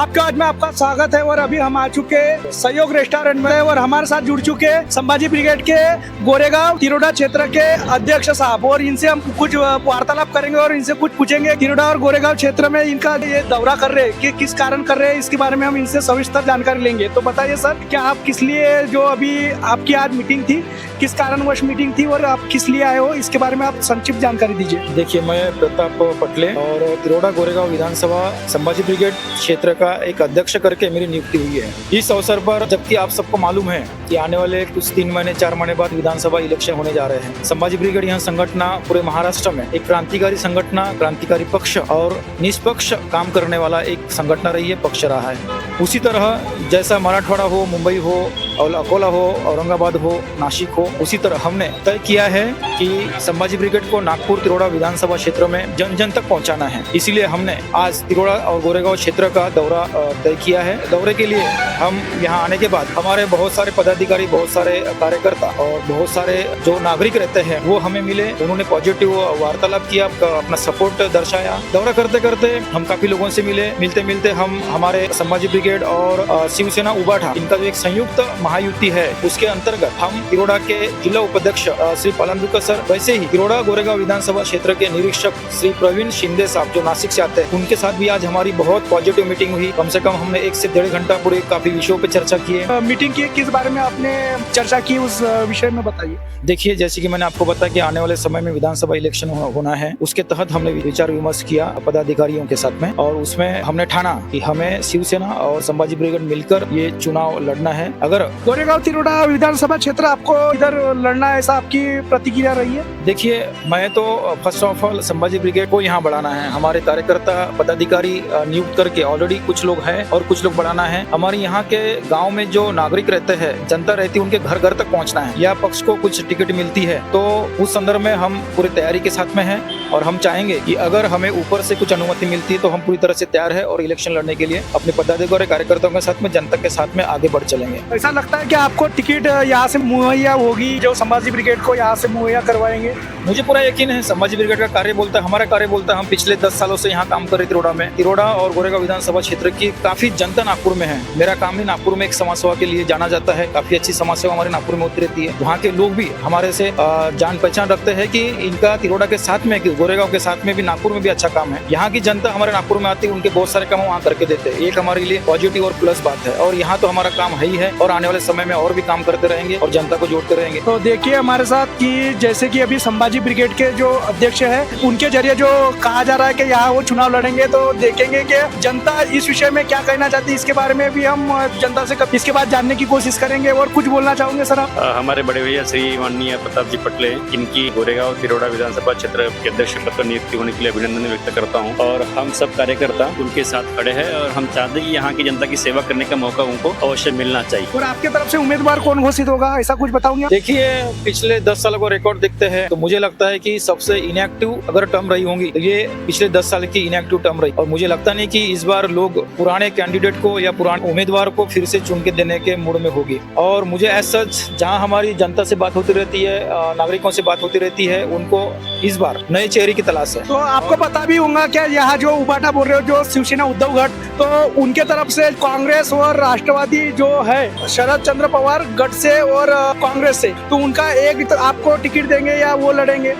आपका आज में आपका स्वागत है और अभी हम आ चुके सहयोग रेस्टोरेंट में और हमारे साथ जुड़ चुके संभाजी ब्रिगेड के गोरेगांव तिरोडा क्षेत्र के अध्यक्ष साहब और इनसे हम कुछ वार्तालाप करेंगे और इनसे कुछ पूछेंगे। तिरोडा और गोरेगांव क्षेत्र में इनका ये दौरा कर रहे हैं कि किस कारण कर रहे हैं, इसके बारे में हम इनसे सविस्तर जानकारी लेंगे। तो बताइए सर, क्या आप किस लिए जो अभी आपकी आज मीटिंग थी, किस कारणवश मीटिंग थी और आप किस लिए आए हो, इसके बारे में आप संक्षिप्त जानकारी दीजिए। देखिए, मैं प्रताप पटले और तिरोडा गोरेगांव विधानसभा संभाजी ब्रिगेड क्षेत्र का एक अध्यक्ष करके मेरी नियुक्ति हुई है। इस अवसर पर, जबकि आप सबको मालूम है कि आने वाले कुछ 3 महीने 4 महीने बाद विधानसभा इलेक्शन होने जा रहे हैं, संभाजी ब्रिगेड यह संगठन पूरे महाराष्ट्र में एक क्रांतिकारी संगठन, क्रांतिकारी पक्ष और निष्पक्ष काम करने वाला एक संगठन रही है, पक्ष रहा है। उसी तरह जैसा मराठवाड़ा हो, मुंबई हो और अकोला हो, औरंगाबाद हो, नासिक हो, उसी तरह हमने तय किया है कि संभाजी ब्रिगेड को नागपुर तिरोडा विधानसभा क्षेत्र में जन जन तक पहुंचाना है। इसीलिए हमने आज तिरोडा और गोरेगांव क्षेत्र का दौरा तय किया है। दौरे के लिए हम यहाँ आने के बाद हमारे बहुत सारे पदाधिकारी, बहुत सारे कार्यकर्ता और बहुत सारे जो नागरिक रहते हैं वो हमें मिले। उन्होंने पॉजिटिव वार्तालाप किया, अपना सपोर्ट दर्शाया। दौरा करते करते हम काफी लोगों से मिले। मिलते मिलते हम हमारे संभाजी ब्रिगेड और शिवसेना उबाठा, इनका जो एक संयुक्त महायुति है, उसके अंतर्गत हम तिरोडा के जिला उपाध्यक्ष श्री पलांदुकर सर, वैसे ही तिरोडा गोरेगांव विधानसभा क्षेत्र के निरीक्षक श्री प्रवीण शिंदे साहब जो नासिक से आते हैं, उनके साथ भी आज हमारी बहुत पॉजिटिव मीटिंग हुई। कम से कम हमने 1 से 1.5 घंटा पूरे काफी विषयों पे चर्चा की है। मीटिंग की किस बारे में आपने चर्चा की, उस विषय में बताइए। देखिए, जैसे कि मैंने आपको बताया कि आने वाले समय में विधानसभा इलेक्शन होना है, उसके तहत हमने विचार विमर्श किया पदाधिकारियों के साथ में, और उसमें हमने ठाना कि हमें शिवसेना और संभाजी ब्रिगेड मिलकर ये चुनाव लड़ना है। अगर गोरेगांव तिरोडा विधानसभा क्षेत्र आपको इधर लड़ना है, ऐसा आपकी प्रतिक्रिया रही है? देखिए, मैं तो first of all Sambhaji brigade को यहाँ बढ़ाना है। हमारे कार्यकर्ता पदाधिकारी नियुक्त करके ऑलरेडी कुछ लोग हैं और कुछ लोग बढ़ाना है। हमारे यहाँ के गांव में जो नागरिक रहते हैं, जनता रहती है, उनके घर घर तक पहुँचना है। या पक्ष को कुछ टिकट मिलती है तो उस संदर्भ में हम पूरी तैयारी के साथ में हैं और हम चाहेंगे कि अगर हमें ऊपर से कुछ अनुमति मिलती है तो हम पूरी तरह से तैयार है और इलेक्शन लड़ने के लिए अपने पदाधिकारी कार्यकर्ताओं के साथ में, जनता के साथ में आगे बढ़ चलेंगे। ऐसा लगता है कि आपको टिकट यहाँ से मुहैया होगी, जो संभाजी ब्रिगेड को यहाँ से मुहैया करवाएंगे? मुझे पूरा यकीन है। संभाजी ब्रिगेड का कार्य बोलता है, हमारा कार्य बोलता है। हम पिछले 10 सालों से यहाँ काम कर रहे तिरोडा में। तिरोडा और गोरेगांव विधानसभा क्षेत्र की काफी जनता नागपुर में है। मेरा काम ही नागपुर में एक समाज सेवा के लिए जाना जाता है। काफी अच्छी समाज सेवा हमारे नागपुर में होती रहती है। वहाँ के लोग भी हमारे से जान पहचान रखते हैं कि इनका तिरोडा के साथ में, गोरेगांव के साथ में भी, नागपुर में भी अच्छा काम है। यहाँ की जनता हमारे नागपुर में आती है, उनके बहुत सारे काम वहाँ करके देते हैं। एक हमारे लिए पॉजिटिव और प्लस बात है और यहाँ तो हमारा काम है ही है और आने वाले समय में और भी काम करते रहेंगे और जनता को जोड़ते रहेंगे। तो देखिए हमारे साथ कि जैसे कि अभी संभाजी ब्रिगेड के जो अध्यक्ष है, उनके जरिए जो कहा जा रहा है कि यहाँ वो चुनाव लड़ेंगे, तो देखेंगे कि जनता इस विषय में क्या कहना चाहती है। इसके बारे में भी हम जनता से इसके बाद जानने की कोशिश करेंगे। और कुछ बोलना चाहोगे सर आप? हमारे बड़े भैया श्री माननीय प्रताप जी पटले, इनकी गोरेगांव तिरोडा विधानसभा क्षेत्र के अध्यक्ष पद पर नियुक्ति होने के लिए अभिनंदन व्यक्त करता हूं और हम सब कार्यकर्ता उनके साथ खड़े हैं और हम चाहते हैं कि यहाँ की जनता की सेवा करने का मौका उनको अवश्य मिलना चाहिए। और आपके तरफ से उम्मीदवार कौन घोषित होगा, ऐसा कुछ बताऊंगे? देखिए, पिछले 10 साल को रिकॉर्ड देखते हैं तो मुझे लगता है कि सबसे इनएक्टिव अगर टर्म रही होंगी तो ये पिछले 10 साल की इनएक्टिव टर्म रही, और मुझे लगता नहीं कि इस बार लोग पुराने कैंडिडेट को या पुराने उम्मीदवार को फिर से चुन के देने के मूड में होगी। और मुझे एज सच, जहाँ हमारी जनता से बात होती रहती है, नागरिकों से बात होती रहती है, उनको इस बार नए चेहरे की तलाश है। तो आपको पता भी होगा क्या, यहाँ जो उबाटा बोल रहे हो, जो शिवसेना उद्धव गठ, तो उनके तरफ से कांग्रेस और राष्ट्रवादी जो है, शरद चंद्र पवार गठ से और कांग्रेस से, तो उनका एक आपको टिकट देंगे या वो लड़ेंगे?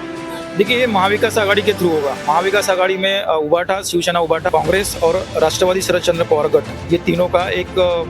देखिए, ये महाविकास आघाड़ी के थ्रू होगा। महाविकास आघाड़ी में उबाटा, शिवसेना उबाटा, कांग्रेस और राष्ट्रवादी शरद चंद्र पवार गठ, ये तीनों का एक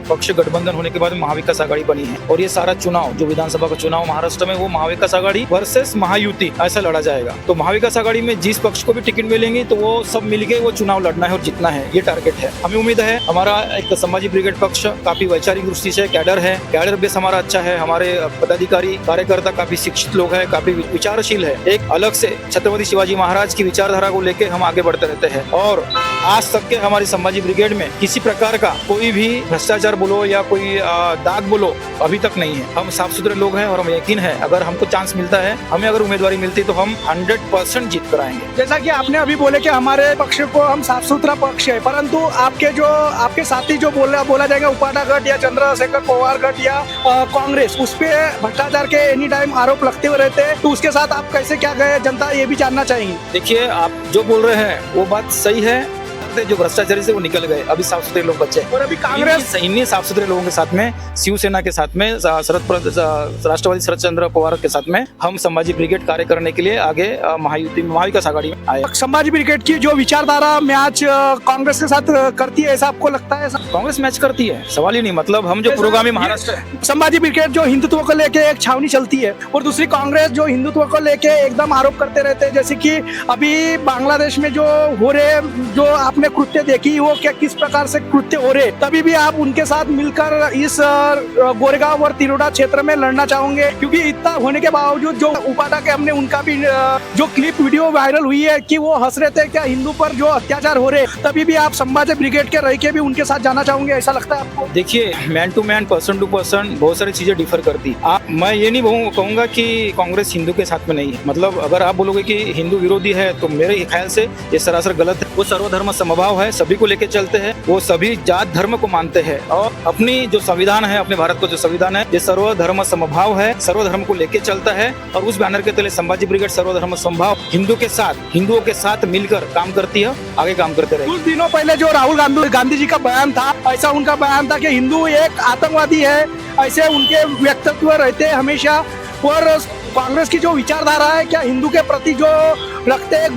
पक्ष गठबंधन होने के बाद महाविकास आघाड़ी बनी है। और ये सारा चुनाव, जो विधानसभा का चुनाव महाराष्ट्र में, वो महाविकास आघाड़ी वर्सेस महायुति ऐसा लड़ा जाएगा। तो महाविकास आघाड़ी में जिस पक्ष को भी टिकट मिलेंगी तो वो सब मिलके वो चुनाव लड़ना है और जीतना है, ये टारगेट है। हमें उम्मीद है, हमारा एक संभाजी ब्रिगेड पक्ष काफी वैचारिक दृष्टि से कैडर है, कैडर बेस हमारा अच्छा है। हमारे पदाधिकारी कार्यकर्ता काफी शिक्षित लोग है, काफी विचारशील है। एक अलग से छत्रपति शिवाजी महाराज की विचारधारा को लेकर हम आगे बढ़ते रहते हैं और आज तक के हमारी संभाजी ब्रिगेड में किसी प्रकार का कोई भी भ्रष्टाचार बोलो या कोई दाग बोलो अभी तक नहीं है। हम साफ सुथरे लोग हैं और हमें यकीन है अगर हमको चांस मिलता है, हमें अगर उम्मीदवारी मिलती है तो हम 100% जीत कर आएंगे। जैसा कि आपने अभी बोले कि हमारे पक्ष को हम साफ सुथरा पक्ष है, परंतु आपके साथी जो बोला जाएगा उपाटा गठ या चंद्रशेखर पवार गठ या कांग्रेस, उस पे भ्रष्टाचार के एनी टाइम आरोप लगते हुए रहते हैं, तो उसके साथ आप कैसे क्या गए, जनता ये भी जानना चाहेंगे। देखिए, आप जो बोल रहे हैं वो बात सही है, थे जो भ्रष्टाचारी से वो निकल गए, अभी साफ सुथरे लोग बचे। और अभी कांग्रेस इन्हीं साफ सुथरे लोगों के साथ में, शिवसेना के साथ में, राष्ट्रवादी शरद चंद्र पवार के साथ में हम संभाजी ब्रिगेड कार्य करने के लिए आगे महाविकास आघाड़ी में आए। संभाजी ब्रिगेड की जो विचारधारा मैच कांग्रेस के साथ करती है, ऐसा आपको लगता है? कांग्रेस मैच करती है, सवाल ही नहीं। मतलब हम जो पुरोगामी महाराष्ट्र, संभाजी ब्रिगेड जो हिंदुत्व को लेके एक छावनी चलती है और दूसरी कांग्रेस जो हिंदुत्व को लेके एकदम आरोप करते रहते हैं, जैसे कि अभी बांग्लादेश में जो हो रहे, जो आपने कृत्य देखी वो क्या किस प्रकार से कृत्य हो रहे, तभी भी आप उनके साथ मिलकर इस गोरेगांव और तिरोडा क्षेत्र में लड़ना चाहोगे? क्योंकि इतना होने के बावजूद जो उपाटा के हमने उनका भी जो क्लिप वीडियो वायरल हुई है कि वो हंस रहे थे क्या हिंदू पर जो अत्याचार हो रहे, तभी भी आप संभाजी ब्रिगेड के रह के भी उनके साथ जाना चाहोगे, ऐसा लगता है आपको? देखिए, man to man, person to person बहुत सारी चीजें डिफर करती। मैं ये नहीं कहूंगा कि कांग्रेस हिंदू के साथ में नहीं है। मतलब अगर आप बोलोगे कि हिंदू विरोधी है तो मेरे ख्याल से ये सरासर गलत है। वो सर्वधर्म समभाव है, सभी को लेके चलते हैं, वो सभी जात धर्म को मानते हैं और अपनी जो संविधान है, अपने भारत का जो संविधान है, ये सर्वधर्म समभाव है, सर्वधर्म को लेके चलता है। और उस बैनर के तले संभाजी ब्रिगेड सर्वधर्म समभाव हिंदुओं के साथ मिलकर काम करती है, आगे काम करते रहे। कुछ दिनों पहले जो राहुल गांधी जी का बयान था, ऐसा उनका बयान था कि हिंदू एक आतंकवादी है, ऐसे उनके व्यक्तित्व रहते हैं हमेशा। और कांग्रेस की जो विचारधारा है क्या हिंदू के प्रति जो रखते हैं,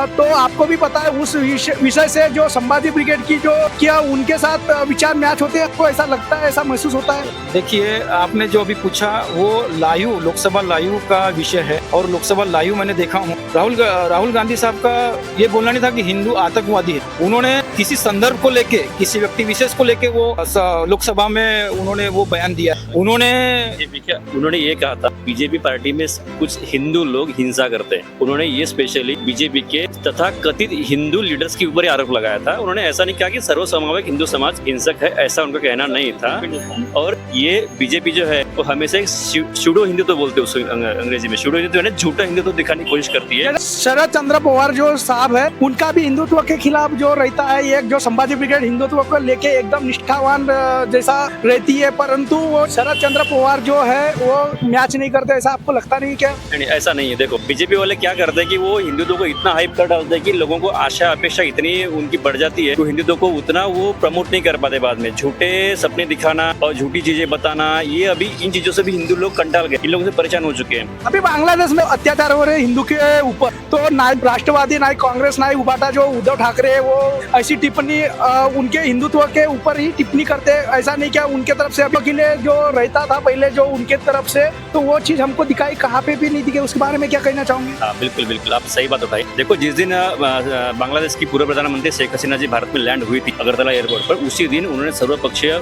तो आपको भी पता है उस विषय से जो संभाजी ब्रिगेड की जो क्या उनके साथ विचार मैच होते हैं, आपको ऐसा लगता है, ऐसा महसूस होता है? देखिए, आपने जो अभी पूछा वो लायू लोकसभा लायू का विषय है और लोकसभा लायू मैंने देखा हूँ। राहुल गांधी साहब का ये बोलना नहीं था कि हिंदू आतंकवादी है। उन्होंने किसी संदर्भ को लेके, किसी व्यक्ति विशेष को लेके वो लोकसभा में उन्होंने वो बयान दिया। उन्होंने ये कहा था बीजेपी पार्टी में कुछ हिंदू लोग हिंसा करते हैं। उन्होंने ये स्पेशली बीजेपी के तथा कथित हिंदू लीडर्स के ऊपर आरोप लगाया था। उन्होंने ऐसा नहीं कहा कि सर्वसमावेश हिंदू समाज हिंसक है, ऐसा उनका कहना नहीं था। और ये बीजेपी जो है वो हमेशा एक सूडो हिंदुत्व बोलते हैं, उसको अंग्रेजी में सूडो हिंदुत्व है, झूठा हिंदुत्व दिखाने की कोशिश करती है। शरद चंद्र पवार जो साहब है, उनका भी हिंदुत्व के खिलाफ जो रहता है, एक जो संभाजी ब्रिगेड हिंदुत्व को लेके एकदम निष्ठावान जैसा रहती है, परंतु वो शरद चंद्र पवार जो है वो मैच नहीं करते, ऐसा आपको लगता नहीं क्या? नहीं, ऐसा नहीं है। देखो, बीजेपी वाले क्या करते हैं कि वो हिंदुत्व को इतना हाइप कर डालते हैं कि लोगों को आशा अपेक्षा इतनी उनकी बढ़ जाती है, तो हिंदुत्व को उतना वो प्रमोट नहीं कर पाते। बाद में झूठे सपने दिखाना और झूठी चीजें बताना, ये अभी इन चीजों से भी हिंदू लोग कंटाल गए, इन लोगों से परेशान हो चुके हैं। अभी बांग्लादेश में अत्याचार हो रहे हैं हिंदू के ऊपर, तो ना राष्ट्रवादी, ना कांग्रेस, ना उबाटा जो उद्धव ठाकरे, वो ऐसी टिप्पणी उनके हिंदुत्व के ऊपर ही टिप्पणी करते, ऐसा नहीं क्या उनके तरफ से अभी जो रहता था पहले जो उनके तरफ से, तो वो चीज हमको दिखाई कहाँ पे भी नहीं दिखे, उसके बारे में क्या कहना चाहूंगे? हाँ, बिल्कुल बिल्कुल, आप सही बात उठाई। देखो, जिस दिन बांग्लादेश की पूर्व प्रधानमंत्री शेख हसीना जी भारत में लैंड हुई थी अगरतला एयरपोर्ट पर, उसी दिन उन्होंने सर्वपक्षीय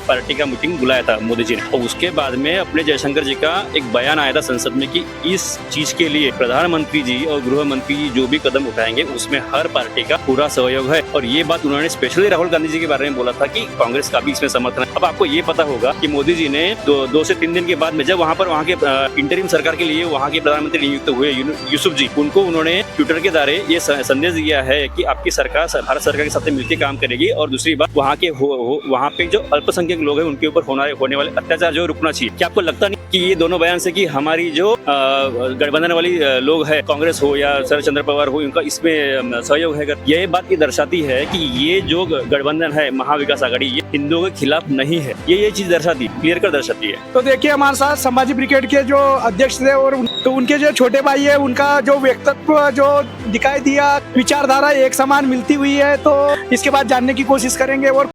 पार्टी का मीटिंग बुलाया था मोदी जी ने। और उसके बाद में अपने जयशंकर जी का एक बयान आया था संसद में कि इस चीज के लिए प्रधानमंत्री जी और गृह मंत्री जी जो भी कदम उठाएंगे उसमें हर पार्टी का पूरा सहयोग है। और ये बात उन्होंने स्पेशली राहुल गांधी जी के बारे में बोला था कि कांग्रेस का भी इसमें समर्थन है। अब आपको ये पता होगा कि मोदी जी ने 2 से 3 दिन के बाद में जब वहाँ के इंटरिम सरकार के लिए वहाँ के प्रधानमंत्री नियुक्त हुए यूसुफ जी, उनको उन्होंने ट्विटर के द्वारा ये संदेश दिया है कि आपकी सरकार भारत सरकार के साथ मिलकर काम करेगी। और दूसरी बात, वहाँ पे जो अल्पसंख्यक लोग हैं उनके ऊपर होने वाले अत्याचार जो रुकना चाहिए। क्या आपको लगता नहीं कि ये दोनों बयान से कि हमारी जो गठबंधन वाली लोग है, कांग्रेस हो या शरद चंद्र पवार हो, उनका इसमें सहयोग है? यह बात ये दर्शाती है कि ये जो गठबंधन है महाविकास आघाड़ी, ये हिंदुओं के खिलाफ नहीं है। ये चीज दर्शाती, क्लियर कर दर्शाती है। तो देखिए, हमारे साथ संभाजी ब्रिगेड के जो अध्यक्ष थे और तो उनके जो छोटे भाई है, उनका जो व्यक्तित्व जो दिखाई दिया, विचारधारा एक समान मिलती हुई है, तो इसके बाद जानने की कोशिश करेंगे। और